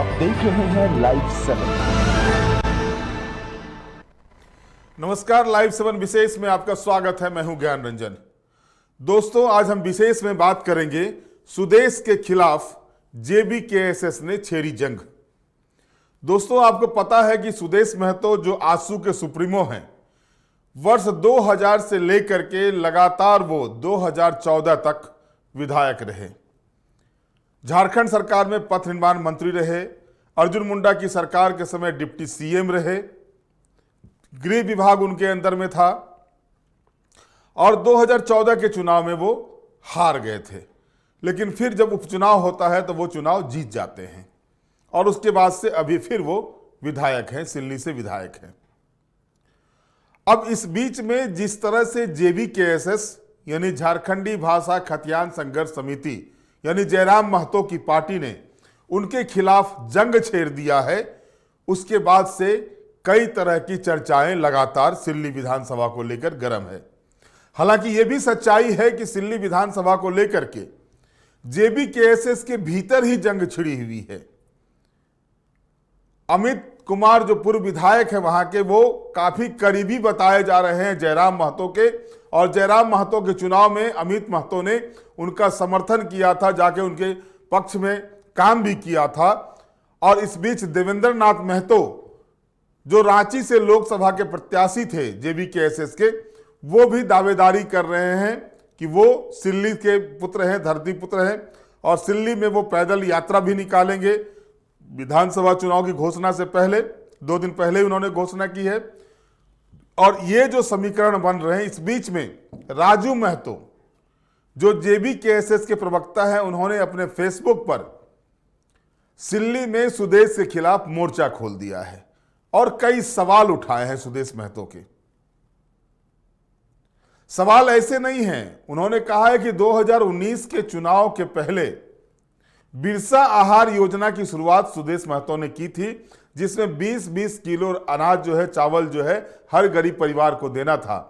आप देख रहे हैं लाइव 7। नमस्कार, लाइव 7 विशेष में आपका स्वागत है। मैं हूं ज्ञान रंजन। दोस्तों, आज हम विशेष में बात करेंगे सुदेश के खिलाफ जेबीकेएसएस ने छेड़ी जंग। दोस्तों, आपको पता है कि सुदेश महतो जो आजसू के सुप्रीमो हैं, वर्ष 2000 से लेकर के लगातार वो 2014 तक विधायक रहे। झारखंड सरकार में पथ निर्माण मंत्री रहे, अर्जुन मुंडा की सरकार के समय डिप्टी सीएम रहे, गृह विभाग उनके अंदर में था और 2014 के चुनाव में वो हार गए थे। लेकिन फिर जब उपचुनाव होता है तो वो चुनाव जीत जाते हैं और उसके बाद से अभी फिर वो विधायक हैं, सिल्ली से विधायक हैं। अब इस बीच में जिस तरह से जेबीकेएसएस यानी झारखंडी भाषा खतियान संघर्ष समिति यानी जयराम महतो की पार्टी ने उनके खिलाफ जंग छेड़ दिया है, उसके बाद से कई तरह की चर्चाएं लगातार सिल्ली विधानसभा को लेकर गर्म है। हालांकि यह भी सच्चाई है कि सिल्ली विधानसभा को लेकर के जेबीकेएसएस के भीतर ही जंग छिड़ी हुई है। अमित कुमार जो पूर्व विधायक है वहां के, वो काफी करीबी बताए जा रहे हैं जयराम महतो के, और जयराम महतो के चुनाव में अमित महतो ने उनका समर्थन किया था, जाके उनके पक्ष में काम भी किया था। और इस बीच देवेंद्र नाथ महतो जो रांची से लोकसभा के प्रत्याशी थे जेबीकेएसएस के, वो भी दावेदारी कर रहे हैं कि वो सिल्ली के पुत्र हैं, धरती पुत्र हैं और सिल्ली में वो पैदल यात्रा भी निकालेंगे। विधानसभा चुनाव की घोषणा से पहले 2 दिन पहले उन्होंने घोषणा की है। और ये जो समीकरण बन रहे हैं, इस बीच में राजू महतो जो जेबीकेएसएस के प्रवक्ता हैं, उन्होंने अपने फेसबुक पर सिल्ली में सुदेश के खिलाफ मोर्चा खोल दिया है और कई सवाल उठाए हैं सुदेश महतो के। सवाल ऐसे नहीं हैं, उन्होंने कहा है कि 2019 के चुनाव के पहले बिरसा आहार योजना की शुरुआत सुदेश महतो ने की थी, जिसमें 20-20 किलो अनाज जो है, चावल जो है, हर गरीब परिवार को देना था।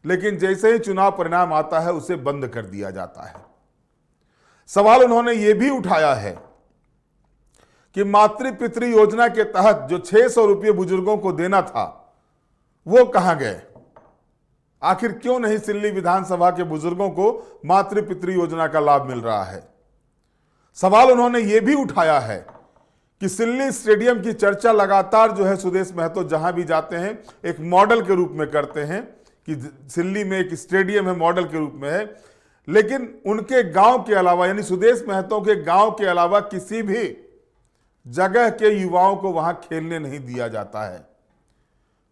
लेकिन जैसे ही चुनाव परिणाम आता है उसे बंद कर दिया जाता है। सवाल उन्होंने ये भी उठाया है कि मातृ पितृ योजना के तहत जो 600 रुपये बुजुर्गों को देना था वो कहां गए। आखिर क्यों नहीं सिल्ली विधानसभा के बुजुर्गों को मातृ पितृ योजना का लाभ मिल रहा है। सवाल उन्होंने ये भी उठाया है कि सिल्ली स्टेडियम की चर्चा लगातार जो है सुदेश महतो जहां भी जाते हैं एक मॉडल के रूप में करते हैं कि सिल्ली में एक स्टेडियम है, मॉडल के रूप में है। लेकिन उनके गांव के अलावा यानी सुदेश महतो के गांव के अलावा किसी भी जगह के युवाओं को वहां खेलने नहीं दिया जाता है।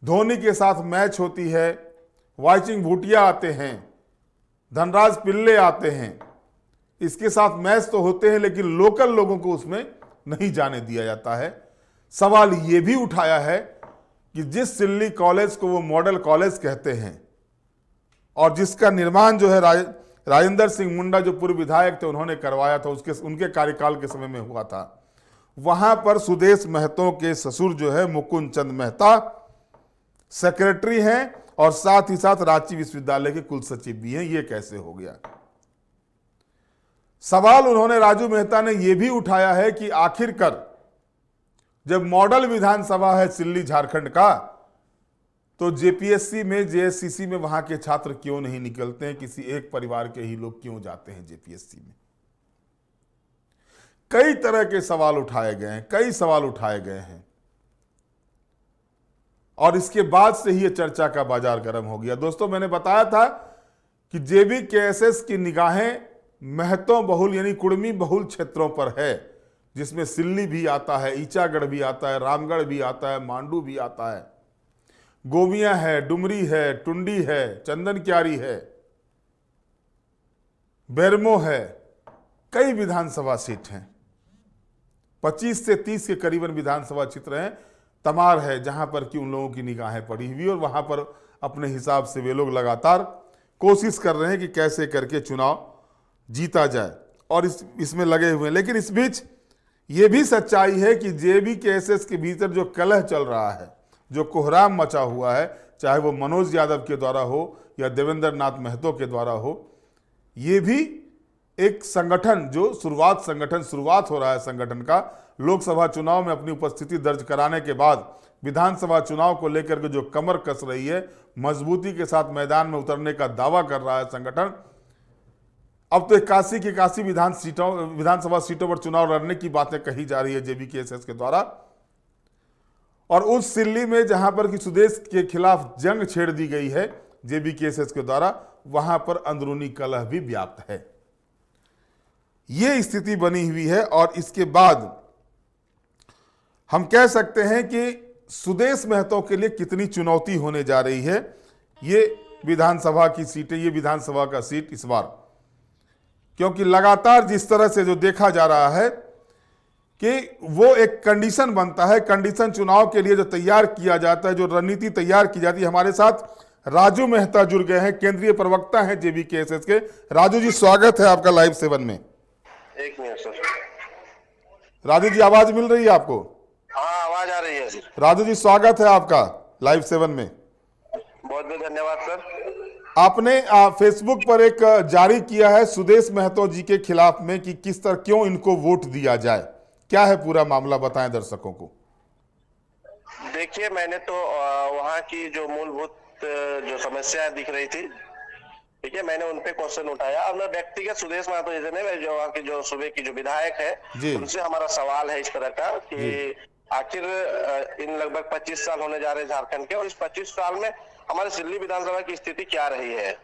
धोनी के साथ मैच होती है, वाइचिंग भूटिया आते हैं, धनराज पिल्ले आते हैं, इसके साथ मैच तो होते हैं, लेकिन लोकल लोगों को उसमें नहीं जाने दिया जाता है। सवाल यह भी उठाया है कि जिस सिल्ली कॉलेज को वो मॉडल कॉलेज कहते हैं और जिसका निर्माण जो है राजेंद्र सिंह मुंडा जो पूर्व विधायक थे उन्होंने करवाया था, उनके कार्यकाल के समय में हुआ था, वहां पर सुदेश महतो के ससुर जो है मुकुंद चंद मेहता सेक्रेटरी हैं और साथ ही साथ रांची विश्वविद्यालय के कुलसचिव भी हैं। ये कैसे हो गया। सवाल उन्होंने राजू मेहता ने यह भी उठाया है कि आखिरकार जब मॉडल विधानसभा है सिल्ली झारखंड का, तो जेपीएससी में, जेएससीसी में वहां के छात्र क्यों नहीं निकलते हैं, किसी एक परिवार के ही लोग क्यों जाते हैं जेपीएससी में। कई तरह के सवाल उठाए गए हैं, कई सवाल उठाए गए हैं और इसके बाद से ही यह चर्चा का बाजार गर्म हो गया। दोस्तों, मैंने बताया था कि जेबीकेएसएस की निगाहें महतो बहुल यानी कुड़मी बहुल क्षेत्रों पर है, जिसमें सिल्ली भी आता है, ईचागढ़ भी आता है, रामगढ़ भी आता है, मांडू भी आता है, गोमिया है, डुमरी है, टुंडी है, चंदन क्यारी है, बेरमो है, कई विधानसभा सीट हैं। 25 से 30 के करीबन विधानसभा क्षेत्र हैं। तमार है जहां पर कि उन लोगों की निगाहें पड़ी हुई और वहां पर अपने हिसाब से वे लोग लगातार कोशिश कर रहे हैं कि कैसे करके चुनाव जीता जाए और इसमें लगे हुए हैं। लेकिन इस बीच ये भी सच्चाई है कि जेबीकेएसएस के भीतर जो कलह चल रहा है, जो कोहराम मचा हुआ है, चाहे वो मनोज यादव के द्वारा हो या देवेंद्र नाथ महतो के द्वारा हो, ये भी एक संगठन जो शुरुआत हो रहा है संगठन का, लोकसभा चुनाव में अपनी उपस्थिति दर्ज कराने के बाद विधानसभा चुनाव को लेकर के जो कमर कस रही है, मजबूती के साथ मैदान में उतरने का दावा कर रहा है संगठन। अब तो 81 की 81 विधानसभा सीटों पर चुनाव लड़ने की बातें कही जा रही है जेबीकेएसएस के द्वारा। और उस सिल्ली में जहां पर कि सुदेश के खिलाफ जंग छेड़ दी गई है जेबीकेएसएस के द्वारा, वहां पर अंदरूनी कलह भी व्याप्त है। यह स्थिति बनी हुई है और इसके बाद हम कह सकते हैं कि सुदेश महतो के लिए कितनी चुनौती होने जा रही है ये विधानसभा की सीटें, ये विधानसभा का सीट इस बार, क्योंकि लगातार जिस तरह से जो देखा जा रहा है कि वो एक कंडीशन बनता है, कंडीशन चुनाव के लिए जो तैयार किया जाता है, जो रणनीति तैयार की जाती है। हमारे साथ राजू मेहता जुड़ गए हैं, केंद्रीय प्रवक्ता हैं जेबीकेएसएस के। राजू जी, स्वागत है आपका लाइव 7 में। एक मिनट सर। राजू जी, आवाज मिल रही है आपको? हाँ, आवाज आ रही है सर। राजू जी, स्वागत है आपका लाइव 7 में। बहुत बहुत धन्यवाद सर। आपने फेसबुक पर एक जारी किया है सुदेश महतो जी के खिलाफ में कि किस तरह क्यों इनको वोट दिया जाए, क्या है पूरा मामला, बताएं दर्शकों को। देखिए, मैंने तो वहाँ की जो मूलभूत जो समस्याएं दिख रही थी, ठीक है, मैंने उन पे क्वेश्चन उठाया और मैं व्यक्तिगत सुदेश महतो जैसे नहीं, जो वहाँ की जो सूबे की जो विधायक है, उनसे हमारा सवाल है इस तरह का कि आखिर इन लगभग 25 साल होने जा रहे हैं झारखंड के, और इस 25 साल में हमारे सिल्ली विधानसभा की स्थिति क्या रही है।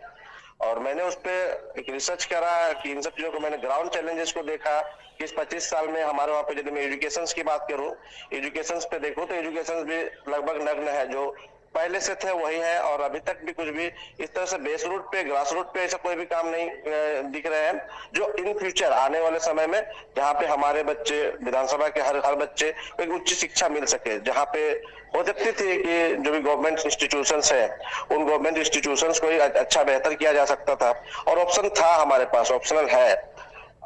और मैंने उस पर एक रिसर्च करा कि इन सब चीजों को मैंने ग्राउंड चैलेंजेस को देखा कि इस 25 साल में हमारे वहाँ पे, यदि मैं एजुकेशन की बात करूँ, एजुकेशन पे देखो तो एजुकेशन भी लगभग नग्न है, जो पहले से थे वही है, और अभी तक भी कुछ भी इस तरह से बेस रूट पे, ग्रास रूट पे ऐसा कोई भी काम नहीं दिख रहे हैं जो इन फ्यूचर आने वाले समय में, जहाँ पे हमारे बच्चे, विधानसभा के हर बच्चे को एक उच्च शिक्षा मिल सके, जहाँ पे हो सकती थी कि जो भी गवर्नमेंट इंस्टीट्यूशंस है, उन गवर्नमेंट इंस्टीट्यूशंस को अच्छा बेहतर किया जा सकता था, और ऑप्शन था हमारे पास, ऑप्शनल है।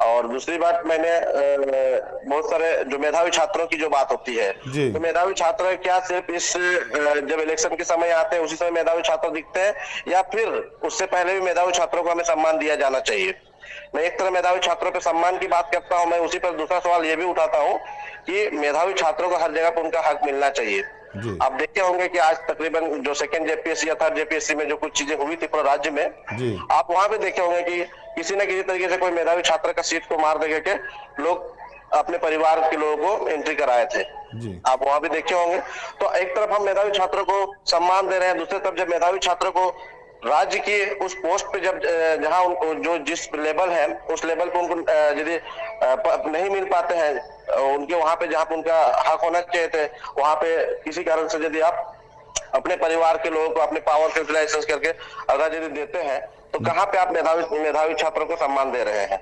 और दूसरी बात, मैंने बहुत सारे जो मेधावी छात्रों की जो बात होती है, तो मेधावी छात्र क्या सिर्फ इस जब इलेक्शन के समय आते हैं उसी समय मेधावी छात्र दिखते हैं, या फिर उससे पहले भी मेधावी छात्रों को हमें सम्मान दिया जाना चाहिए। मैं एक तरह मेधावी छात्रों पे सम्मान की बात करता हूं, मैं उसी पर दूसरा सवाल ये भी उठाता हूं कि मेधावी छात्रों को हर जगह पर उनका हक मिलना चाहिए। आप देखे होंगे कि आज तकरीबन जो सेकंड जेपीएससी या थर्ड जेपीएससी में जो कुछ चीजें हुई थी पूरे राज्य में, आप वहां पे देखे होंगे कि किसी न किसी तरीके से कोई मेधावी छात्र का सीट को मार दे के लोग अपने परिवार के लोगों को एंट्री कराए थे, आप वहां भी देखे होंगे। तो एक तरफ हम मेधावी छात्रों को सम्मान दे रहे हैं, दूसरी तरफ जब मेधावी छात्रों को राज्य के उस पोस्ट पे जब जहां उनको जो जिस लेवल है उस लेवल पे उनको यदि नहीं मिल पाते हैं उनके वहां पे जहां पे उनका हक होना चाहिए थे, वहां पे किसी कारण से यदि आप अपने परिवार के लोगों को अपने पावर के यूटिलाइजेशन करके अगर यदि देते हैं, तो कहाँ पे आप मेधावी छात्रों को सम्मान दे रहे हैं।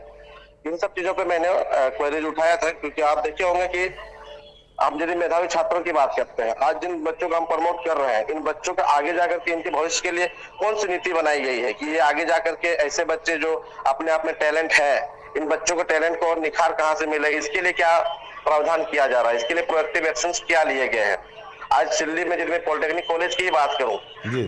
इन सब चीजों पे मैंने क्वेरीज उठाया था, क्योंकि आप देखे होंगे कि आप यदि मेधावी छात्रों की बात करते हैं, आज जिन बच्चों को हम प्रमोट कर रहे हैं, इन बच्चों के आगे जाकर के इनके भविष्य के लिए कौन सी नीति बनाई गई है कि ये आगे जाकर के ऐसे बच्चे जो अपने आप में टैलेंट है, इन बच्चों को टैलेंट को और निखार कहाँ से मिले, इसके लिए क्या प्रावधान किया जा रहा है, इसके लिए प्रोएक्टिव एक्शंस क्या लिए गए हैं। आज सिल्ली में यदि मैं पॉलिटेक्निक कॉलेज की बात करूं,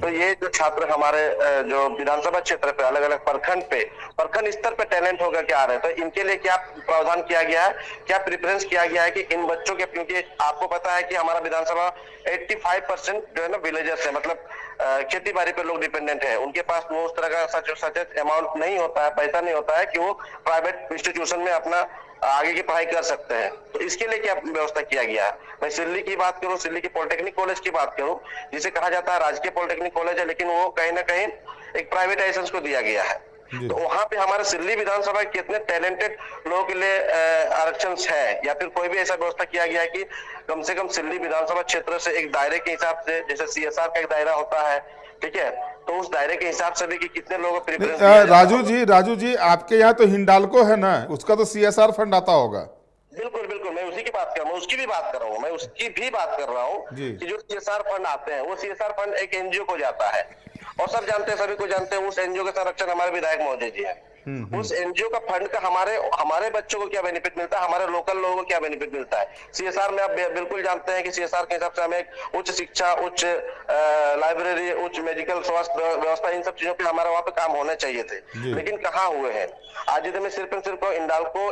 तो ये जो छात्र हमारे जो विधानसभा क्षेत्र पे अलग अलग प्रखंड स्तर पे टैलेंट होकर के आ रहे हैं, तो इनके लिए क्या प्रावधान किया गया है, क्या प्रेफरेंस किया गया है कि इन बच्चों के, क्योंकि आपको पता है कि हमारा विधानसभा 85% जो है ना विलेजर्स है, मतलब खेती बाड़ी पे लोग डिपेंडेंट है, उनके पास वो उस तरह का सच अमाउंट नहीं होता है, पैसा नहीं होता है कि वो प्राइवेट इंस्टीट्यूशन में अपना आगे की पढ़ाई कर सकते हैं। तो इसके लिए क्या व्यवस्था किया गया है। मैं सिल्ली की बात करूं, सिल्ली की पॉलिटेक्निक कॉलेज की बात करूं, जिसे कहा जाता है राजकीय पॉलिटेक्निक कॉलेज है, लेकिन वो कहीं ना कहीं एक प्राइवेटाइजेशन को दिया गया है। तो वहां पे हमारे सिल्ली विधानसभा कितने टैलेंटेड लोगों के लिए आरक्षण है, या फिर कोई भी ऐसा व्यवस्था किया गया है कि कम से कम सिल्ली विधानसभा क्षेत्र से एक दायरे के हिसाब से, जैसे सीएसआर का एक दायरा होता है, ठीक है, तो उस दायरे के हिसाब से भी कि कितने लोगों को प्रेफरेंस। राजू जी आपके यहाँ तो हिंडाल्को है ना, उसका तो सीएसआर फंड आता होगा। बिल्कुल बिल्कुल, मैं उसी की बात कर रहा हूँ, उसकी भी बात कर रहा हूँ, मैं उसकी भी बात कर रहा हूँ कि जो सीएसआर फंड आते हैं, वो सीएसआर फंड एक एनजीओ को जाता है, और सब जानते हैं, सभी को जानते हैं, उस एनजीओ के संरक्षक हमारे विधायक महोदय जी हैं। उस एनजीओ का फंड का हमारे बच्चों को क्या बेनिफिट मिलता है, हमारे लोकल लोगों को क्या बेनिफिट मिलता है। सीएसआर में आप बिल्कुल जानते हैं कि सीएसआर के हिसाब से हमें उच्च शिक्षा, उच्च लाइब्रेरी, उच्च मेडिकल स्वास्थ्य व्यवस्था, इन सब चीजों पे हमारे वहाँ पे काम होने चाहिए थे, लेकिन कहाँ हुए हैं। आज यदि मैं सिर्फ और सिर्फ इंडाल्को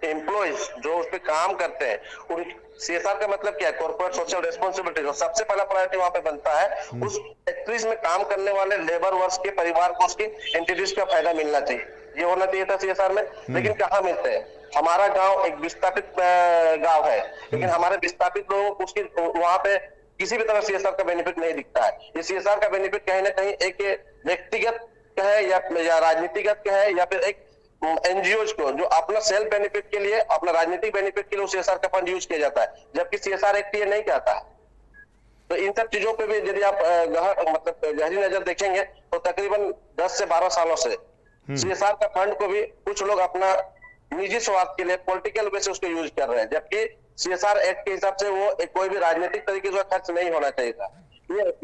एम्प्लॉइज जो उस पे काम करते हैं, उन सीएसआर का मतलब क्या है, कॉर्पोरेट सोशल रेस्पॉन्सिबिलिटी, जो सबसे पहला प्रायोरिटी वहां पे बनता है, उस फैक्ट्रीज में काम करने वाले लेबर वर्क्स के परिवार को उसकी एंटिटीज का फायदा मिलना चाहिए, ये होना चाहिए था सीएसआर में। लेकिन कहाँ मिलते हैं। हमारा गांव एक विस्थापित गांव है, लेकिन हमारे विस्थापित लोगों को उसकी वहां पे किसी भी तरह सीएसआर का बेनिफिट नहीं दिखता है। ये सीएसआर का बेनिफिट कहीं ना कहीं एक व्यक्तिगत कहे या राजनीतिगत कहे, या फिर एक एनजीओ को जो अपना सेल्फ बेनिफिट के लिए, अपना राजनीतिक बेनिफिट के लिए सीएसआर का फंड यूज किया जाता है, जबकि सीएसआर एक्ट ये नहीं कहता है। तो इन सब चीजों पे भी यदि आप गहरी नजर देखेंगे तो तकरीबन 10 से 12 सालों से सीएसआर का फंड को भी कुछ लोग अपना निजी स्वार्थ के लिए पॉलिटिकल वे से उसको यूज कर रहे हैं, जबकि सीएसआर एक्ट के हिसाब से वो कोई भी राजनीतिक तरीके से खर्च नहीं होना चाहिए था।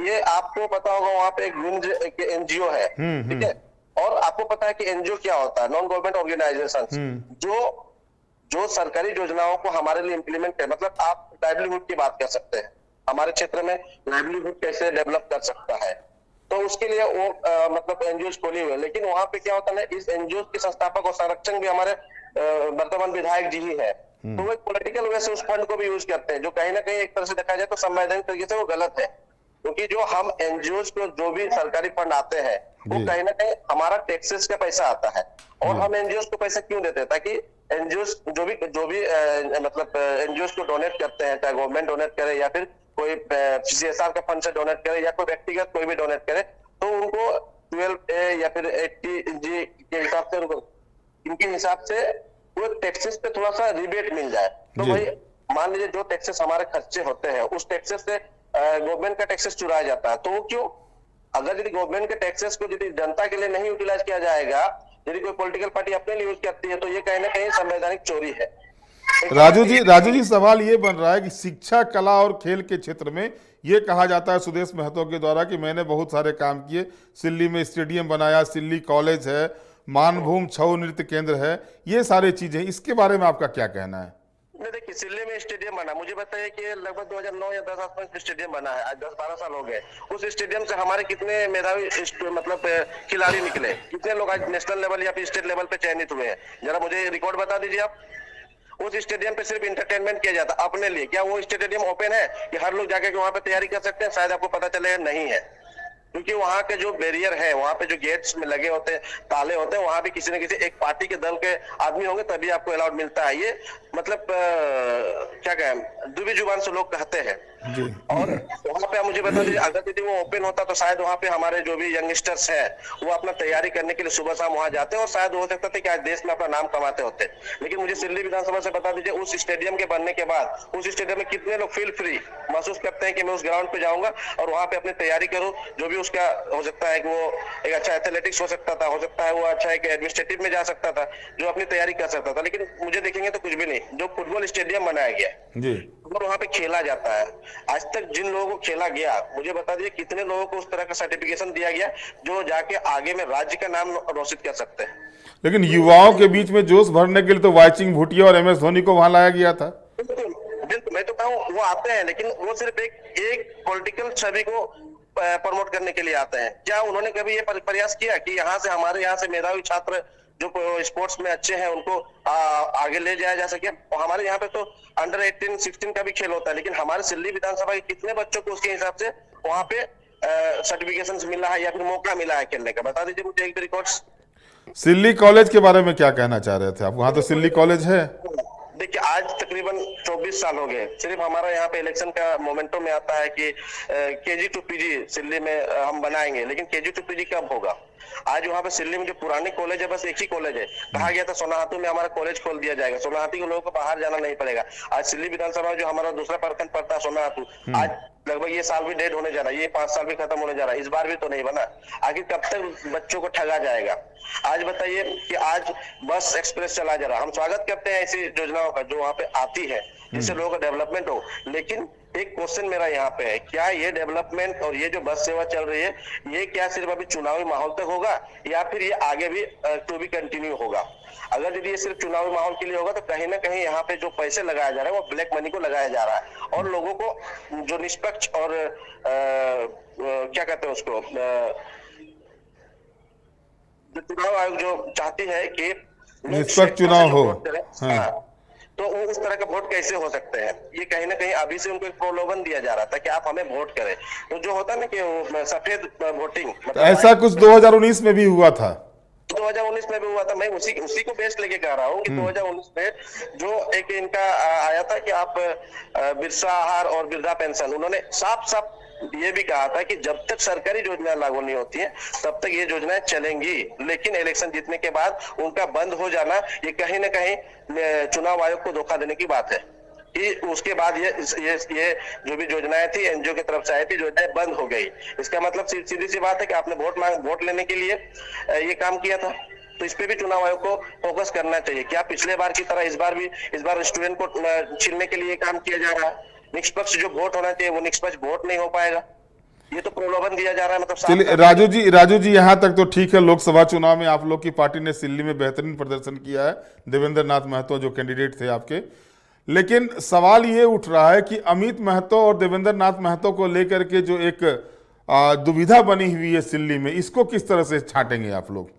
ये आपको पता होगा, वहां पे एक एनजीओ है, ठीक है, और आपको पता है कि एनजीओ क्या होता है, नॉन गवर्नमेंट ऑर्गेनाइजेशन, जो सरकारी योजनाओं को हमारे लिए इम्प्लीमेंट है। मतलब आप लाइवलीहुड की बात कर सकते हैं, हमारे क्षेत्र में लाइवलीहुड कैसे डेवलप कर सकता है, तो उसके लिए वो मतलब एनजीओ खोली हुई है। लेकिन वहां पे क्या होता है, इस एनजीओ के संस्थापक और संरक्षक भी हमारे वर्तमान विधायक जी ही है, तो वो एक पॉलिटिकल वे से उस फंड को भी यूज करते हैं, जो कहीं ना कहीं एक तरह से देखा जाए तो संवैधानिक तरीके से वो गलत है। क्योंकि जो हम एनजीओ को जो भी सरकारी फंड आते हैं, वो कहीं ना कहीं हमारा टैक्सेस का पैसा आता है, और हम एनजीओ को पैसा क्यों देते हैं, ताकि एनजीओ जो भी मतलब एनजीओ को डोनेट करते हैं, चाहे गवर्नमेंट डोनेट करे या फिर कोई सीएसआर का फंड से डोनेट करे या कोई व्यक्तिगत कोई भी डोनेट करे, तो उनको 12A या फिर 80G के हिसाब से इनके हिसाब से वो टैक्सेस पे थोड़ा सा रिबेट मिल जाए। तो भाई मान लीजिए जो टैक्सेस हमारे खर्चे होते हैं, उस टैक्सेस से गवर्नमेंट का टैक्सेस चुराया जाता है, तो वो क्यों? अगर यदि गवर्नमेंट के टैक्सेस को यदि जनता के लिए नहीं यूटिलाइज किया जाएगा, यदि कोई पॉलिटिकल पार्टी अपने लिए यूज करती है, तो ये कहीं ना कहीं संवैधानिक चोरी है। राजू जी सवाल ये बन रहा है कि शिक्षा, कला और खेल के क्षेत्र में ये कहा जाता है सुदेश महतो के द्वारा कि मैंने बहुत सारे काम किए, सिल्ली में स्टेडियम बनाया, सिल्ली कॉलेज है, मानभूम छऊ नृत्य केंद्र है, ये सारी चीजें, इसके बारे में आपका क्या कहना है? देखिए, सिल्ली में स्टेडियम बना, मुझे बताइए कि लगभग 2009 या 10 आसपास स्टेडियम बना है, आज 10-12 साल हो गए। उस स्टेडियम से हमारे कितने मेधावी मतलब खिलाड़ी निकले, कितने लोग आज नेशनल लेवल या फिर स्टेट लेवल पे चयनित हुए हैं, जरा मुझे रिकॉर्ड बता दीजिए आप। उस स्टेडियम पे सिर्फ इंटरटेनमेंट किया जाता अपने लिए। क्या वो स्टेडियम ओपन है कि हर लोग जाके वहां पे तैयारी कर सकते हैं? शायद आपको पता चले नहीं है, क्योंकि वहां के जो बैरियर है, वहां पे जो गेट्स में लगे होते हैं, ताले होते हैं, वहां पे किसी न किसी एक पार्टी के दल के आदमी होंगे तभी आपको अलाउड मिलता है। ये मतलब क्या कहें, दुबी जुबान से लोग कहते हैं। और वहां पे मुझे बता दीजिए, अगर यदि वो ओपन होता तो शायद वहां पे हमारे जो भी यंगस्टर्स हैं वो अपना तैयारी करने के लिए सुबह शाम वहां जाते हैं, और शायद हो सकता था कि आज देश में अपना नाम कमाते होते। लेकिन मुझे सिल्ली विधानसभा से बता दीजिए, उस स्टेडियम के बनने के बाद उस स्टेडियम में कितने लोग फील फ्री महसूस करते हैं कि मैं उस ग्राउंड पे जाऊंगा और वहां पे अपनी तैयारी करूं, जो भी उसका हो सकता है कि वो एक अच्छा एथलेटिक्स हो सकता है वो अच्छा एक एडमिनिस्ट्रेटिव में जा सकता था, जो अपनी तैयारी कर सकता था। लेकिन मुझे देखेंगे तो कुछ भी नहीं। जो फुटबॉल स्टेडियम बनाया गया और वहां पे खेला जाता है, आज तक जिन लोगों को खेला गया, मुझे बता दीजिए कितने लोगों को उस तरह का सर्टिफिकेशन दिया गया जो जाके आगे में राज्य का नाम रोशित कर सकते हैं। लेकिन युवाओं के बीच में जोश भरने के लिए तो वाइचिंग भूटिया और MS धोनी को वहां लाया गया था। बिल्कुल, मैं तो कहूँ वो आते हैं, लेकिन वो सिर्फ एक पॉलिटिकल छवि को प्रमोट करने के लिए आते हैं। क्या उन्होंने कभी ये प्रयास किया कि हमारे यहाँ से मेधावी छात्र जो स्पोर्ट्स में अच्छे हैं उनको आगे ले जाया जा सके? हमारे यहाँ पे तो अंडर 18, 16 का भी खेल होता है, लेकिन हमारे सिल्ली विधानसभा के कितने बच्चों को उसके हिसाब से वहाँ पे सर्टिफिकेशन मिला है या फिर मौका मिला है खेलने का? बता दीजिए मुझे एक भी रिकॉर्ड्स। सिल्ली कॉलेज के बारे में क्या कहना चाह रहे थे आप? वहां तो सिल्ली कॉलेज है। देखिए, आज तकरीबन 24 साल हो गए, सिर्फ हमारा यहाँ पे इलेक्शन का मोमेंटो में आता है कि KG to PG सिल्ली में हम बनाएंगे, लेकिन KG to PG कब होगा? आज वहाँ पे सिल्ली में जो पुरानी कॉलेज है, बस एक ही कॉलेज है। कहा गया था सोनाहातू में हमारा कॉलेज खोल दिया जाएगा, सोनाहातू के लोगों को बाहर जाना नहीं पड़ेगा। आज सिल्ली विधानसभा में जो हमारा दूसरा प्रखंड पड़ता है सोनाहातू, आज लगभग ये साल भी डेड होने जा रहा है, ये 5 साल भी खत्म होने जा रहा है, इस बार भी तो नहीं बना। आखिर कब तक बच्चों को ठगा जाएगा? आज बताइए कि आज बस एक्सप्रेस चला जा रहा, हम स्वागत करते हैं ऐसी योजनाओं का जो वहाँ पे आती है जिससे लोगों का डेवलपमेंट हो, लेकिन एक क्वेश्चन मेरा यहाँ पे है, क्या ये डेवलपमेंट और ये जो बस सेवा चल रही है, ये क्या सिर्फ अभी चुनावी माहौल तक होगा या फिर ये आगे भी टू बी कंटिन्यू होगा? अगर यदि ये सिर्फ चुनावी माहौल के लिए होगा तो कहीं ना कहीं यहाँ पे जो पैसे लगाया जा रहा है वो ब्लैक मनी को लगाया जा रहा है, और लोगों को जो निष्पक्ष और क्या कहते हैं उसको, जो चुनाव आयोग जो चाहती है कि निष्पक्ष चुनाव हो, हाँ, तो वो उस तरह का वोट कैसे हो सकते हैं? ये कहीं ना कहीं अभी से उनको एक प्रलोभन दिया जा रहा था कि आप हमें वोट करें। तो जो होता है ना कि वो सफेद वोटिंग, मतलब ऐसा कुछ 2019 में भी हुआ था। 2019 में भी हुआ था। मैं उसी को बेस लेके कह रहा हूँ कि 2019 में जो एक इनका आया था कि आप बिरसा आहार और वृद्धा पेंशन, उन्होंने साफ साफ ये भी कहा था कि जब तक सरकारी योजनाएं लागू नहीं होती हैं तब तक ये योजनाएं चलेंगी, लेकिन इलेक्शन जीतने के बाद उनका बंद हो जाना ये कहीं ना कहीं चुनाव आयोग को धोखा देने की बात है कि उसके बाद ये जो भी योजनाएं थी एनजीओ की तरफ से आई थी, योजनाएं बंद हो गई। इसका मतलब सीधी सी बात है कि आपने वोट लेने के लिए ये काम किया था। तो इस पे भी चुनाव आयोग को फोकस करना चाहिए। क्या पिछले बार की तरह इस बार स्टूडेंट को छीनने के लिए काम किया जा रहा है? निष्पक्ष जो वोट होना चाहिए वो निष्पक्ष वोट नहीं हो पाएगा। ये तो प्रलोभन दिया जा रहा है। मतलब चलिए राजू जी यहाँ तक तो ठीक है। लोकसभा चुनाव में आप लोग की पार्टी ने सिल्ली में बेहतरीन प्रदर्शन किया है, देवेंद्र नाथ महतो जो कैंडिडेट थे आपके, लेकिन सवाल ये उठ रहा है कि अमित महतो और देवेंद्र नाथ महतो को लेकर के जो एक दुविधा बनी हुई है सिल्ली में, इसको किस तरह से छांटेंगे आप लोग?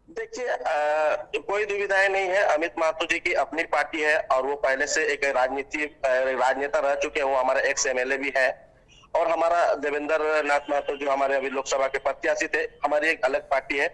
देखिए, कोई दुविधाएं नहीं है। अमित महतो जी की अपनी पार्टी है और वो पहले से एक राजनेता रह चुके हैं, वो हमारा एक्स एमएलए भी है। और हमारा देवेंद्र नाथ महतो जो हमारे अभी लोकसभा के प्रत्याशी थे, हमारी एक अलग पार्टी है।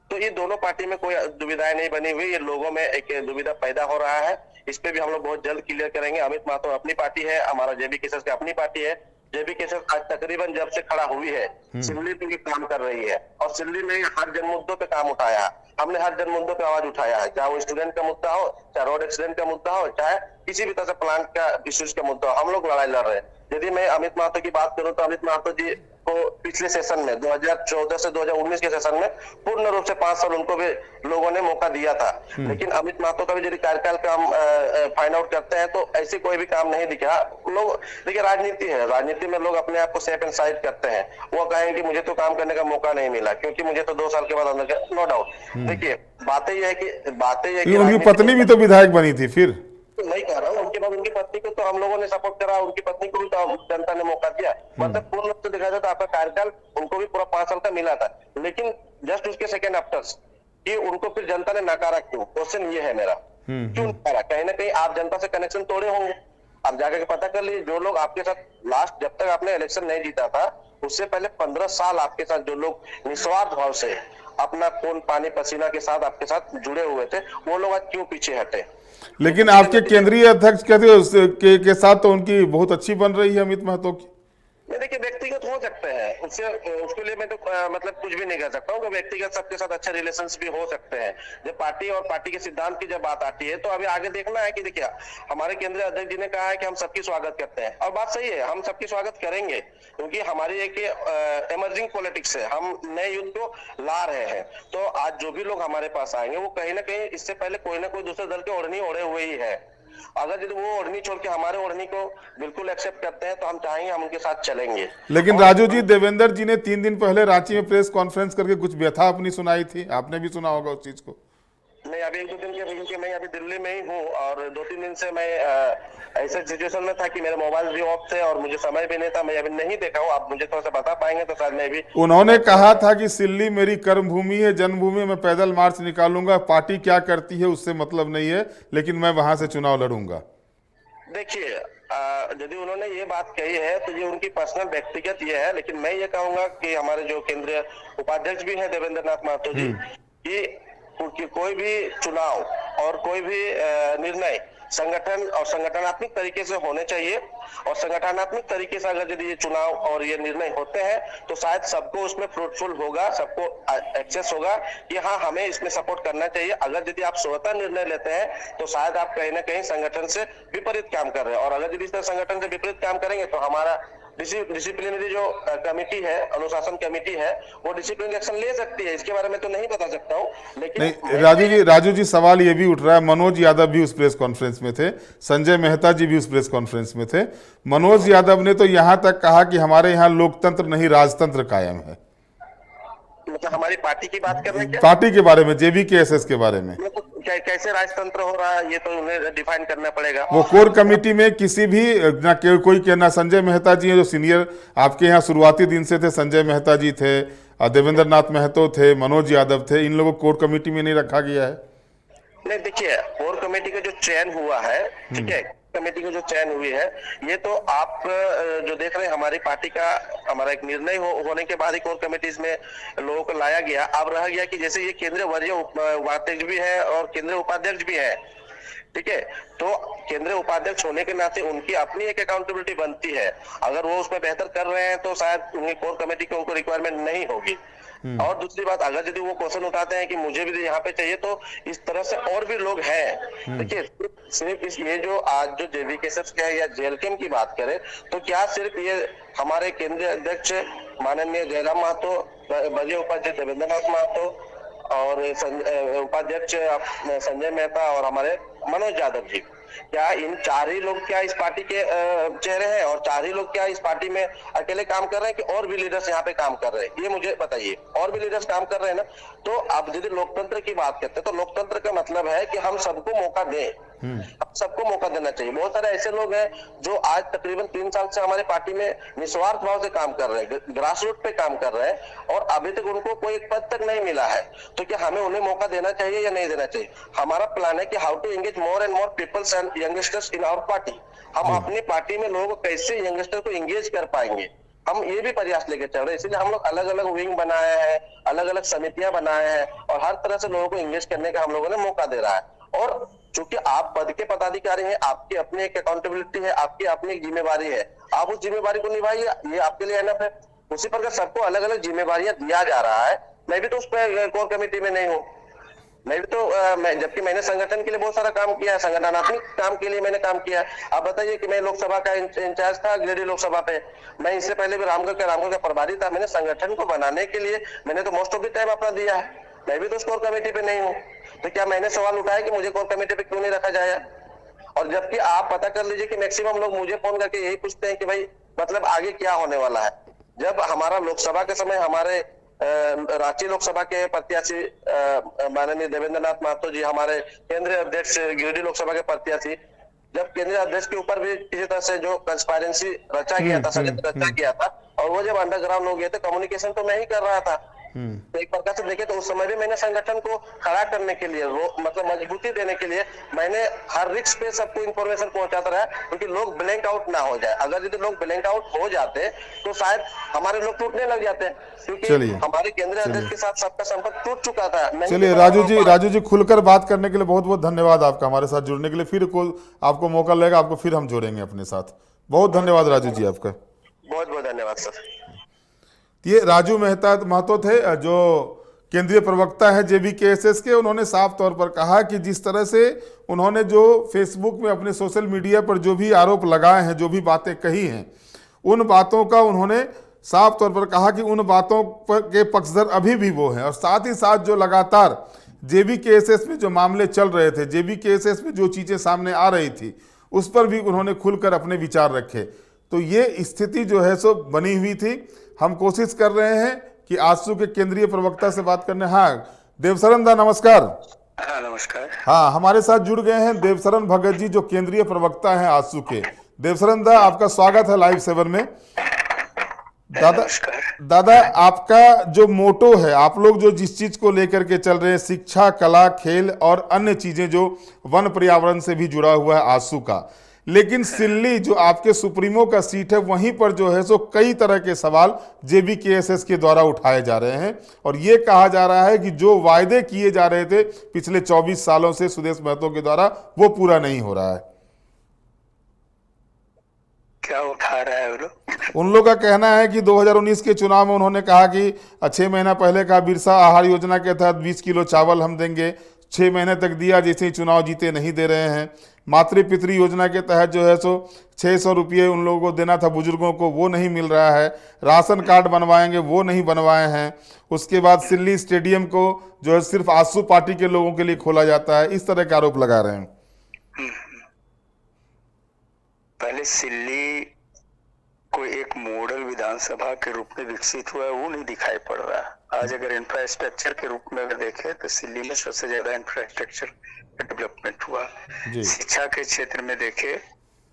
तो ये दोनों पार्टी में कोई दुविधाएं नहीं बनी हुई, ये लोगों में एक दुविधा पैदा हो रहा है। इस पे भी हम लोग बहुत जल्द क्लियर करेंगे। अमित महतो अपनी पार्टी है, हमारा जेबी केसस की अपनी पार्टी है। जेबी केसस आज तकरीबन जब से खड़ा हुई है सिल्ली पे काम कर रही है, और सिल्ली में हर जन मुद्दों पे काम उठाया। हमने हर जन मुद्दों पे आवाज उठाया है, चाहे वो स्टूडेंट का मुद्दा हो, चाहे रोड एक्सीडेंट का मुद्दा हो, चाहे किसी भी तरह से प्लांट का इश्यूज का मुद्दा हो, हम लोग लड़ाई लड़ रहे हैं। यदि मैं अमित महतो की बात करूं तो अमित महतो जी को पिछले सेशन में 2014 से 2019 के सेशन में पूर्ण रूप से 5 साल उनको भी लोगों ने मौका दिया था। लेकिन अमित महतो का भी यदि कार्यकाल का हम फाइंड आउट करते हैं तो ऐसे कोई भी काम नहीं दिखा। लोग देखिए, राजनीति है, राजनीति में लोग अपने आप को सेफ एंड साइड करते हैं। वो कहेंगे कि मुझे तो काम करने का मौका नहीं मिला क्योंकि मुझे तो 2 साल के बाद अंदर, नो डाउट। देखिए, बातें ये है कि उनकी पत्नी भी तो विधायक बनी थी। फिर नहीं कह रहा हूँ, उनके बाद उनकी पत्नी को तो हम लोगों ने सपोर्ट करा, उनकी पत्नी को भी तो जनता ने मौका दिया। मतलब पूर्ण रूप से देखा जाए तो आपका कार्यकाल उनको भी पूरा 5 साल का मिला था, लेकिन जस्ट उसके सेकेंड आफ्टर कि उनको फिर जनता ने नकारा क्यों? क्वेश्चन ये है मेरा, क्यों नकारा? कहीं ना कहीं आप जनता से कनेक्शन तोड़े होंगे। आप जाकर पता कर लीजिए, जो लोग आपके साथ लास्ट जब तक आपने इलेक्शन नहीं जीता था उससे पहले 15 साल आपके साथ जो लोग निस्वार्थ भाव से अपना खून पानी पसीना के साथ आपके साथ जुड़े हुए थे, वो लोग आज क्यों पीछे हटे? लेकिन आपके केंद्रीय अध्यक्ष कहते हैं के साथ तो उनकी बहुत अच्छी बन रही है अमित महतो की। देखिए, व्यक्तिगत हो सकते हैं, उसके लिए मैं तो मतलब कुछ भी नहीं कह सकता हूँ। व्यक्तिगत सबके साथ अच्छे रिलेशंस भी हो सकते हैं। जब पार्टी और पार्टी के सिद्धांत की जब बात आती है तो अभी आगे देखना है कि देखिए, हमारे केंद्रीय अध्यक्ष जी ने कहा है कि हम सबकी स्वागत करते हैं, और बात सही है, हम सबकी स्वागत करेंगे क्योंकि हमारी एक इमर्जिंग पॉलिटिक्स है, हम नए युद्ध को ला रहे हैं। तो आज जो भी लोग हमारे पास आएंगे वो कहीं ना कहीं इससे पहले कोई ना कोई दूसरे दल के ओढ़नी ओढ़े हुए ही है। अगर यदि वो ओढ़नी छोड़ के हमारे ओढ़नी को बिल्कुल एक्सेप्ट करते हैं तो हम चाहेंगे, हम उनके साथ चलेंगे। लेकिन राजू जी, देवेंद्र जी ने 3 दिन पहले रांची में प्रेस कॉन्फ्रेंस करके कुछ व्यथा अपनी सुनाई थी, आपने भी सुना होगा उस चीज को। नहीं, अभी 1-2 दिन क्योंकि मैं अभी दिल्ली में ही हूँ और 2-3 दिन से मैं ऐसे सिचुएशन में था कि मेरे मोबाइल भी ऑफ थे और मुझे समय भी नहीं था, मैं अभी नहीं देखा हूँ। आप मुझे थोड़ा सा बता पाएंगे तो शायद मैं भी। उन्होंने कहा था कि सिल्ली मेरी कर्मभूमि है, जन्मभूमि, मैं पैदल मार्च निकालूंगा, पार्टी क्या करती है उससे मतलब नहीं है, लेकिन मैं वहां से चुनाव लड़ूंगा। देखिए, यदि उन्होंने ये बात कही है तो ये उनकी पर्सनल व्यक्तिगत ये है, लेकिन मैं ये कहूंगा कि हमारे जो केंद्रीय उपाध्यक्ष भी हैं देवेंद्र नाथ महतो जी, कि कोई भी चुनाव और कोई भी निर्णय संगठन और संगठनात्मक तरीके से होने चाहिए। और संगठनात्मक तरीके से अगर यदि ये चुनाव और ये निर्णय होते हैं तो शायद सबको उसमें फ्रूटफुल होगा, सबको एक्सेस होगा कि हाँ, हमें इसमें सपोर्ट करना चाहिए। अगर यदि आप स्वतः निर्णय लेते हैं तो शायद आप कहीं ना कहीं संगठन से विपरीत काम कर रहे हैं, और अगर यदि संगठन से विपरीत काम करेंगे तो हमारा डिसिप्लिनरी जो कमेटी है, अनुशासन कमेटी है, वो डिसिप्लिनरी एक्शन ले सकती है। इसके बारे में तो नहीं बता सकता हूँ, लेकिन नहीं राजू जी सवाल ये भी उठ रहा है, मनोज यादव भी उस प्रेस कॉन्फ्रेंस में थे, संजय मेहता जी भी उस प्रेस कॉन्फ्रेंस में थे। मनोज यादव ने तो यहां तक कहा कि हमारे यहाँ लोकतंत्र नहीं राजतंत्र कायम है। मतलब हमारी पार्टी की बात कर रहे हैं क्या? पार्टी के बारे में, JVKSS के बारे में। कैसे राजतंत्र हो रहा है ये तो उन्हें डिफाइन करना पड़ेगा। वो कोर कमेटी में किसी भी ना कोई कहना, संजय मेहता जी हैं जो सीनियर आपके यहाँ शुरुआती दिन से थे, संजय मेहता जी थे, देवेंद्र नाथ महतो थे, मनोज यादव थे, इन लोगों को कोर कमेटी में नहीं रखा गया है। नहीं देखिए, कोर कमेटी का जो चयन हुआ है, ठीक है, कमेटी की जो चयन हुई है, ये तो आप जो देख रहे हैं हमारी पार्टी का हमारा एक निर्णय होने के बाद ही कोर कमेटीज में लोगों को लाया गया। अब रह गया कि जैसे ये केंद्रीय वरीय उपाध्यक्ष भी है और केंद्रीय उपाध्यक्ष भी है, ठीक है, तो केंद्रीय उपाध्यक्ष होने के नाते उनकी अपनी एक अकाउंटेबिलिटी बनती है। अगर वो उसमें बेहतर कर रहे हैं तो शायद उनकी कोर कमेटी की उनको रिक्वायरमेंट नहीं होगी। और दूसरी बात, अगर यदि वो क्वेश्चन उठाते हैं कि मुझे भी यहाँ पे चाहिए, तो इस तरह से और भी लोग हैं। देखिए, सिर्फ ये जो आज जो JVKSS के है या JLKM की बात करें, तो क्या सिर्फ ये हमारे केंद्रीय अध्यक्ष माननीय जयराम महतो, वरीय उपाध्यक्ष देवेंद्र नाथ महतो और उपाध्यक्ष संजय मेहता और हमारे मनोज यादव जी, क्या इन चार ही लोग क्या इस पार्टी के चेहरे हैं और चार ही लोग क्या इस पार्टी में अकेले काम कर रहे हैं कि और भी लीडर्स यहाँ पे काम कर रहे हैं? ये मुझे बताइए। और भी लीडर्स काम कर रहे हैं ना? तो अब यदि लोकतंत्र की बात करते हैं तो लोकतंत्र का मतलब है कि हम सबको मौका दें, हम सबको मौका देना चाहिए। बहुत सारे ऐसे लोग हैं जो आज तकरीबन 3 साल से हमारी पार्टी में निस्वार्थ भाव से काम कर रहे हैं, ग्रास रूट पे काम कर रहे हैं और अभी तक उनको कोई एक पद तक नहीं मिला है। तो क्या हमें उन्हें मौका देना चाहिए या नहीं देना चाहिए? हमारा प्लान है कि how to engage more and more peoples and youngsters in our party. हम अपनी पार्टी में लोगों को कैसे यंगस्टर को एंगेज कर पाएंगे, हम ये भी प्रयास लेके चल रहे हैं। इसलिए हम लोग अलग अलग विंग बनाए हैं, अलग अलग समितियां बनाए हैं और हर तरह से लोगों को एंगेज करने का हम लोगों ने मौका दे रहा है। और चूंकि आप पद के पदाधिकारी हैं, आपकी अपनी एक अकाउंटेबिलिटी है, आपकी अपनी एक जिम्मेवारी है, आप उस जिम्मेवारी को निभाइए, ये आपके लिए एनफ है। उसी प्रकार सबको अलग अलग जिम्मेवारियां दिया जा रहा है। मैं भी तो उस पर कोर कमेटी में नहीं हूँ, मैं भी तो जबकि मैंने संगठन के लिए बहुत सारा काम किया है, संगठनात्मक काम के लिए मैंने काम किया है। आप बताइए कि मैं लोकसभा का इंचार्ज था गिरिडीह लोकसभा पे, मैं इससे पहले भी रामगढ़ का प्रभारी था। मैंने संगठन को बनाने के लिए मैंने तो मोस्ट ऑफ द टाइम अपना दिया है। मैं भी तो उस कोर कमेटी पे नहीं हूँ, तो क्या मैंने सवाल उठाया कि मुझे कोर कमेटी पे क्यों नहीं रखा जाए? और जबकि आप पता कर लीजिए कि मैक्सिमम लोग मुझे फोन करके यही पूछते हैं कि भाई मतलब आगे क्या होने वाला है। जब हमारा लोकसभा के समय हमारे रांची लोकसभा के प्रत्याशी माननीय देवेंद्र नाथ महतो जी, हमारे केंद्रीय अध्यक्ष गिरिडीह लोकसभा के प्रत्याशी, जब केंद्रीय अध्यक्ष के ऊपर भी किसी तरह से जो कंस्पायरेंसी रचा गया था, षड्यंत्र रचा गया था, और वो जब अंडरग्राउंड हो गए थे, कम्युनिकेशन तो मैं ही कर रहा था। तो एक प्रकार से देखे तो उस समय भी मैंने संगठन को खड़ा करने के लिए, वो मतलब मजबूती देने के लिए मैंने हर रिक्स पे सबको इंफॉर्मेशन पहुंचाता रहा, क्योंकि लोग ब्लैंक आउट ना हो जाए। अगर यदि लोग ब्लैंक आउट हो जाते तो शायद हमारे लोग टूटने लग जाते, क्योंकि हमारे केंद्रीय अध्यक्ष के साथ सबका संपर्क टूट चुका था। चलिए राजू जी खुलकर बात करने के लिए बहुत बहुत धन्यवाद आपका, हमारे साथ जुड़ने के लिए। फिर आपको मौका लगेगा, आपको फिर हम जोड़ेंगे अपने साथ। बहुत धन्यवाद राजू जी आपका। बहुत बहुत धन्यवाद सर। ये राजू महतो थे जो केंद्रीय प्रवक्ता है JVKSS के। उन्होंने साफ तौर पर कहा कि जिस तरह से उन्होंने जो फेसबुक में अपने सोशल मीडिया पर जो भी आरोप लगाए हैं, जो भी बातें कही हैं, उन बातों का उन्होंने साफ तौर पर कहा कि उन बातों के पक्षधर अभी भी वो हैं। और साथ ही साथ जो लगातार JVKSS में जो मामले चल रहे थे, JVKSS में जो चीज़ें सामने आ रही थी, उस पर भी उन्होंने खुलकर अपने विचार रखे। तो ये स्थिति जो है सो बनी हुई थी। हम कोशिश कर रहे हैं कि आजसू के केंद्रीय प्रवक्ता से बात करने। हाँ देवशरण दा नमस्कार। हाँ नमस्कार। हाँ हमारे साथ जुड़ गए हैं देवशरण भगत जी जो केंद्रीय प्रवक्ता हैं आजसू के। देवशरण दा आपका स्वागत है लाइव 7 में। दादा आपका जो मोटो है, आप लोग जो जिस चीज को लेकर के चल रहे हैं, शिक्षा, कला, खेल और अन्य चीजें जो वन पर्यावरण से भी जुड़ा हुआ है आजसू का, लेकिन सिल्ली जो आपके सुप्रीमो का सीट है, वहीं पर जो है सो कई तरह के सवाल JVKSS के द्वारा उठाए जा रहे हैं। और ये कहा जा रहा है कि जो वायदे किए जा रहे थे पिछले 24 सालों से सुदेश महतो के द्वारा, वो पूरा नहीं हो रहा है। क्या उठा रहा है वो लोग? उन लोग का कहना है कि 2019 के चुनाव में उन्होंने कहा कि 6 महीना पहले का बिरसा आहार योजना के तहत 20 किलो चावल हम देंगे, 6 महीने तक दिया, जैसे ही चुनाव जीते नहीं दे रहे हैं। मातृ पितृ योजना के तहत जो है सो 600 रुपये उन लोगों को देना था बुजुर्गों को, वो नहीं मिल रहा है। राशन कार्ड बनवाएंगे, वो नहीं बनवाए हैं। उसके बाद सिल्ली स्टेडियम को जो है सिर्फ आसू पार्टी के लोगों के लिए खोला जाता है, इस तरह के आरोप लगा रहे हैं। पहले सिल्ली को एक मॉडल विधानसभा के रूप में विकसित हुआ है, वो नहीं दिखाई पड़ रहा। आज अगर इंफ्रास्ट्रक्चर के रूप में अगर देखें तो सिल्ली में सबसे ज्यादा इंफ्रास्ट्रक्चर डेवलपमेंट हुआ। शिक्षा के क्षेत्र में देखें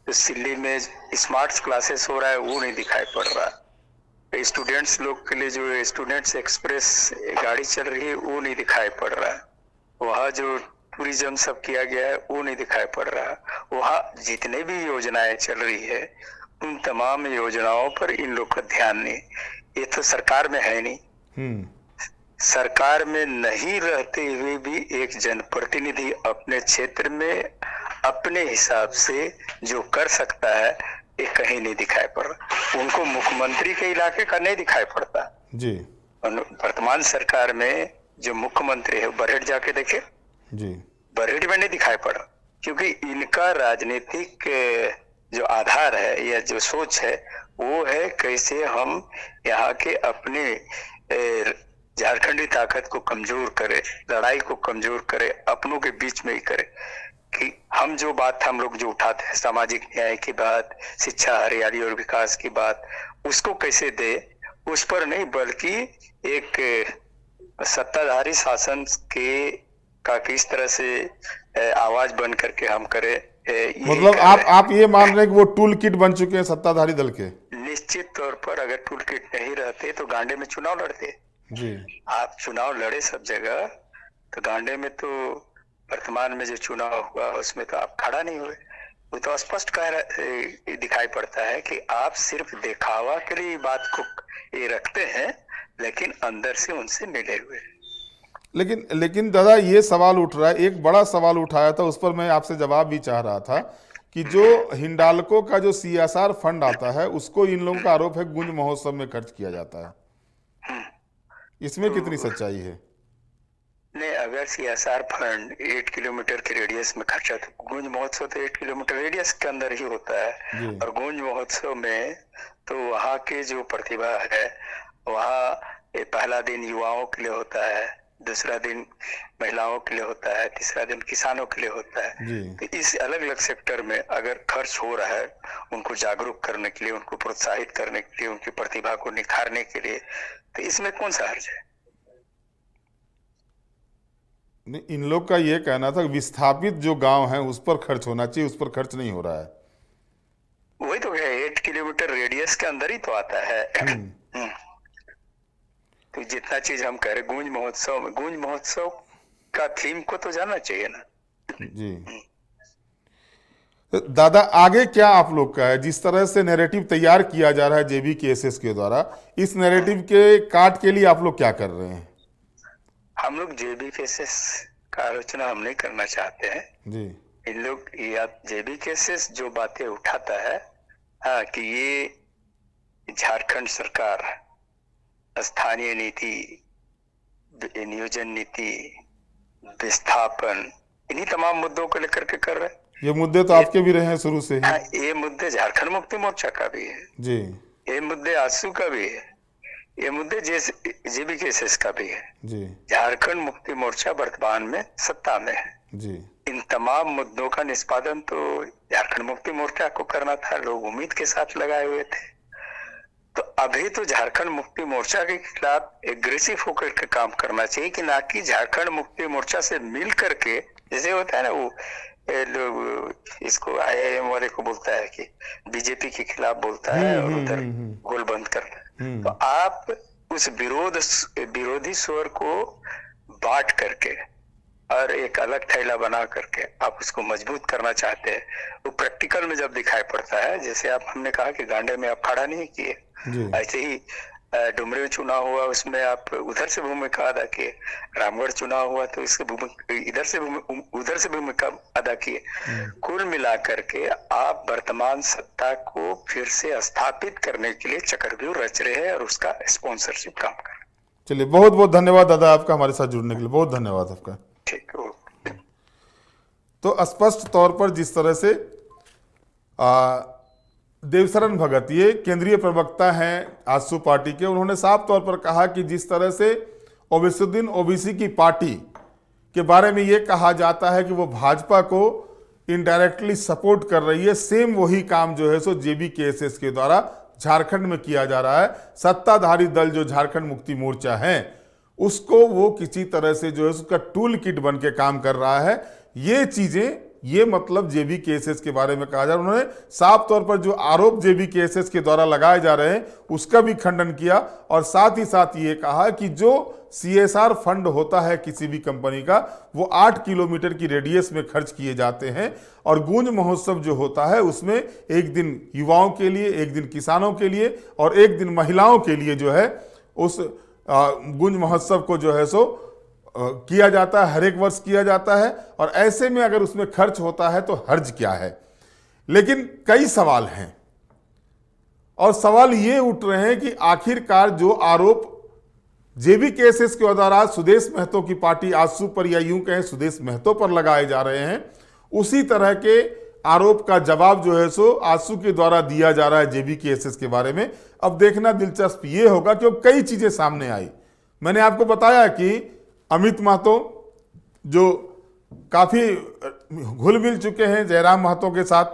तो सिल्ली में स्मार्ट क्लासेस हो रहा है, वो नहीं दिखाई पड़ रहा। स्टूडेंट्स लोग के लिए जो स्टूडेंट्स एक्सप्रेस गाड़ी चल रही है, वो नहीं दिखाई पड़ रहा। वहाँ जो टूरिज्म सब किया गया है, वो नहीं दिखाई पड़ रहा। वहाँ जितने भी योजनाएं चल रही है, उन तमाम योजनाओं पर इन लोग का ध्यान नहीं। ये तो सरकार में है नहीं। सरकार में नहीं रहते हुए भी एक जनप्रतिनिधि अपने क्षेत्र में अपने हिसाब से जो कर सकता है, ये कहीं नहीं दिखाई पड़ रहा। उनको मुख्यमंत्री के इलाके का नहीं दिखाई पड़ता जी। वर्तमान सरकार में जो मुख्यमंत्री है, बरहेट जाके देखे जी, बरहेट में नहीं दिखाई पड़ा, क्योंकि इनका राजनीतिक जो आधार है या जो सोच है, वो है कैसे हम यहाँ के अपने झारखंडी ताकत को कमजोर करे, लड़ाई को कमजोर करे, अपनों के बीच में ही करे। कि हम जो बात हम लोग जो उठाते हैं, सामाजिक न्याय की बात, शिक्षा, हरियाली और विकास की बात, उसको कैसे दे, उस पर नहीं, बल्कि एक सत्ताधारी शासन के का किस तरह से आवाज बन करके हम करे। मतलब आप ये मान रहे हैं कि वो टूल किट बन चुके हैं सत्ताधारी दल के? निश्चित तौर पर अगर टूल किट नहीं रहते तो गांडे में चुनाव लड़ते जी। आप चुनाव लड़े सब जगह, तो गांडे में तो वर्तमान में जो चुनाव हुआ उसमें तो आप खड़ा नहीं हुए। वो तो स्पष्ट दिखाई पड़ता है कि आप सिर्फ दिखावा के लिए बात को ये रखते हैं, लेकिन अंदर से उनसे मिले हुए। लेकिन दादा, ये सवाल उठ रहा है, एक बड़ा सवाल उठाया था, उस पर मैं आपसे जवाब भी चाह रहा था कि जो हिंडाल्को का जो CSR फंड आता है, उसको इन लोगों का आरोप है गूंज महोत्सव में खर्च किया जाता है। इसमें कितनी सच्चाई है? नहीं, अगर CSR फंड 8 किलोमीटर के रेडियस में खर्चा, तो गूंज महोत्सव तो 8 किलोमीटर रेडियस के अंदर ही होता है। और गूंज महोत्सव में तो वहाँ के जो प्रतिभा है, वहाँ पहला दिन युवाओं के लिए होता है, दूसरा दिन महिलाओं के लिए होता है, तीसरा दिन किसानों के लिए होता है। तो इस अलग अलग सेक्टर में अगर खर्च हो रहा है उनको जागरूक करने के लिए, उनको प्रोत्साहित करने के लिए, उनकी प्रतिभा को निखारने के लिए, तो इसमें कौन सा हर्ज है? इन लोग का ये कहना था विस्थापित जो गांव है उस पर खर्च होना चाहिए, उस पर खर्च नहीं हो रहा है। वही तो है, 8 किलोमीटर रेडियस के अंदर ही तो आता है। तो जितना चीज हम कह रहे गूंज महोत्सव का थीम को तो जानना चाहिए ना जी। दादा, आगे क्या आप लोग का है? जिस तरह से नैरेटिव तैयार किया जा रहा है JBKSS के द्वारा, इस नैरेटिव के काट के लिए आप लोग क्या कर रहे हैं? हम लोग JBKSS का आलोचना हम नहीं करना चाहते हैं जी। इन लोग या JBKSS जो बातें उठाता है, हाँ, कि ये झारखंड सरकार स्थानीय नीति, नियोजन नीति, विस्थापन, इन्हीं तमाम मुद्दों को लेकर के कर रहे हैं। ये मुद्दे तो आपके भी रहे हैं शुरू से ही। हाँ, ये मुद्दे झारखंड मुक्ति मोर्चा का भी है जी, ये मुद्दे आसू का भी है, ये मुद्दे JBKSS का भी है जी। झारखंड मुक्ति मोर्चा वर्तमान में सत्ता में है जी। इन तमाम मुद्दों का निष्पादन तो झारखंड मुक्ति मोर्चा को करना था। लोग उम्मीद के साथ लगाए हुए थे। तो अभी तो झारखंड मुक्ति मोर्चा के खिलाफ एग्रेसिव होकर के काम करना चाहिए, कि ना कि झारखंड मुक्ति मोर्चा से मिल करके, जैसे होता है ना, वो लोग इसको IIM वाले को बोलता है कि बीजेपी के खिलाफ बोलता है और उधर गोल बंद करता है। तो आप उस विरोधी स्वर को बांट करके और एक अलग थैला बना करके आप उसको मजबूत करना चाहते हैं। वो प्रैक्टिकल में जब दिखाई पड़ता है, जैसे हमने कहा कि गांडे में आप खड़ा नहीं किए, ऐसे ही डुमरी में चुनाव हुआ, उसमें आप उधर से भूमिका अदा किए। रामगढ़ चुनाव हुआ तो इसके उधर से भूमिका अदा किए। कुल मिलाकर के आप वर्तमान सत्ता को फिर से स्थापित करने के लिए चक्रव्यूह रच रहे हैं और उसका स्पॉन्सरशिप काम कर रहे हैं। चलिए, बहुत बहुत धन्यवाद दादा आपका हमारे साथ जुड़ने के लिए। बहुत धन्यवाद आपका। ठीक है। तो स्पष्ट तौर पर जिस तरह से देवशरण भगत, ये केंद्रीय प्रवक्ता हैं आजसू पार्टी के, उन्होंने साफ तौर पर कहा कि जिस तरह से ओवैसीउद्दीन ओबीसी की पार्टी के बारे में ये कहा जाता है कि वो भाजपा को इनडायरेक्टली सपोर्ट कर रही है, सेम वही काम जो है सो जेबीकेएसएस के द्वारा झारखंड में किया जा रहा है। सत्ताधारी दल जो झारखंड मुक्ति मोर्चा है उसको वो किसी तरह से जो है उसका टूल किट बन के काम कर रहा है। ये चीजें, ये मतलब जेबीकेएसएस के बारे में कहा जा रहा है। उन्होंने साफ तौर पर जो आरोप जेबीकेएसएस के द्वारा लगाए जा रहे हैं उसका भी खंडन किया और साथ ही साथ ये कहा कि जो सीएसआर फंड होता है किसी भी कंपनी का, वो 8 किलोमीटर की रेडियस में खर्च किए जाते हैं और गूंज महोत्सव जो होता है उसमें एक दिन युवाओं के लिए, एक दिन किसानों के लिए और एक दिन महिलाओं के लिए जो है उस गूंज महोत्सव को जो है सो किया जाता है, हर एक वर्ष किया जाता है। और ऐसे में अगर उसमें खर्च होता है तो हर्ज क्या है। लेकिन कई सवाल हैं और सवाल ये उठ रहे हैं कि आखिरकार जो आरोप जेबीकेएसएस के द्वारा सुदेश महतो की पार्टी आजसू पर, या यूं कहें सुदेश महतो पर लगाए जा रहे हैं, उसी तरह के आरोप का जवाब जो है सो आजसू के द्वारा दिया जा रहा है जेबीकेएसएस के बारे में। अब देखना दिलचस्प ये होगा कि कई चीजें सामने आई। मैंने आपको बताया कि अमित महतो जो काफी घुल मिल चुके हैं जयराम महतो के साथ,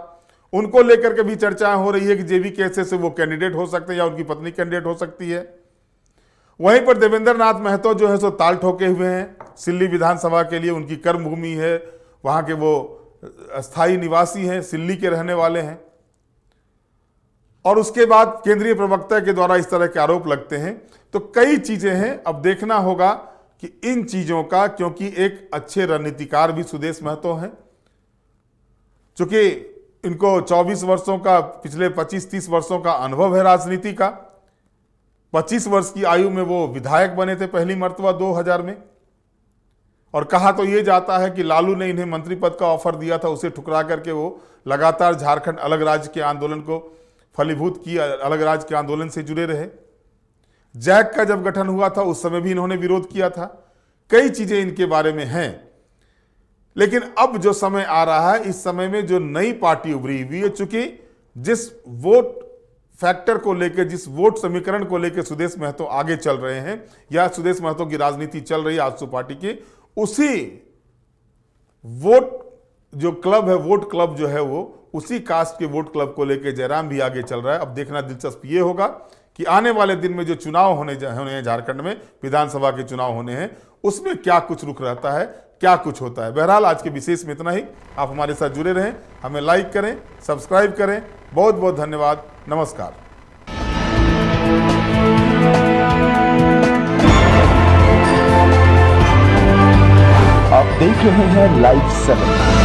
उनको लेकर के भी चर्चाएं हो रही है कि जेबीकेएसएस से वो कैंडिडेट हो सकते हैं या उनकी पत्नी कैंडिडेट हो सकती है। वहीं पर देवेंद्र नाथ महतो जो है सो ताल ठोके हुए हैं सिल्ली विधानसभा के लिए, उनकी कर्मभूमि है, वहां के वो स्थायी निवासी हैं, सिल्ली के रहने वाले हैं। और उसके बाद केंद्रीय प्रवक्ता के द्वारा इस तरह के आरोप लगते हैं। तो कई चीजें हैं, अब देखना होगा कि इन चीजों का, क्योंकि एक अच्छे रणनीतिकार भी सुदेश महतो हैं, चूंकि इनको 24 वर्षों का, पिछले 25-30 वर्षों का अनुभव है राजनीति का। 25 वर्ष की आयु में वो विधायक बने थे पहली मर्तबा 2000 में। और कहा तो ये जाता है कि लालू ने इन्हें मंत्री पद का ऑफर दिया था, उसे ठुकरा करके वो लगातार झारखंड अलग राज्य के आंदोलन को फलीभूत किया, अलग राज्य के आंदोलन से जुड़े रहे। जैक का जब गठन हुआ था उस समय भी इन्होंने विरोध किया था। कई चीजें इनके बारे में हैं। लेकिन अब जो समय आ रहा है, इस समय में जो नई पार्टी उभरी हुई है, चूंकि जिस वोट फैक्टर को लेकर, जिस वोट समीकरण को लेकर सुदेश महतो आगे चल रहे हैं या सुदेश महतो की राजनीति चल रही है आजसू पार्टी की, उसी वोट जो क्लब है, वोट क्लब जो है वो उसी कास्ट के वोट क्लब को लेकर जयराम भी आगे चल रहा है। अब देखना दिलचस्प ये होगा कि आने वाले दिन में जो चुनाव होने हैं झारखंड में, विधानसभा के चुनाव होने हैं, उसमें क्या कुछ रुख रहता है, क्या कुछ होता है। बहरहाल आज के विशेष में इतना ही। आप हमारे साथ जुड़े रहें, हमें लाइक करें, सब्सक्राइब करें। बहुत बहुत धन्यवाद। नमस्कार। आप देख रहे हैं लाइव 7।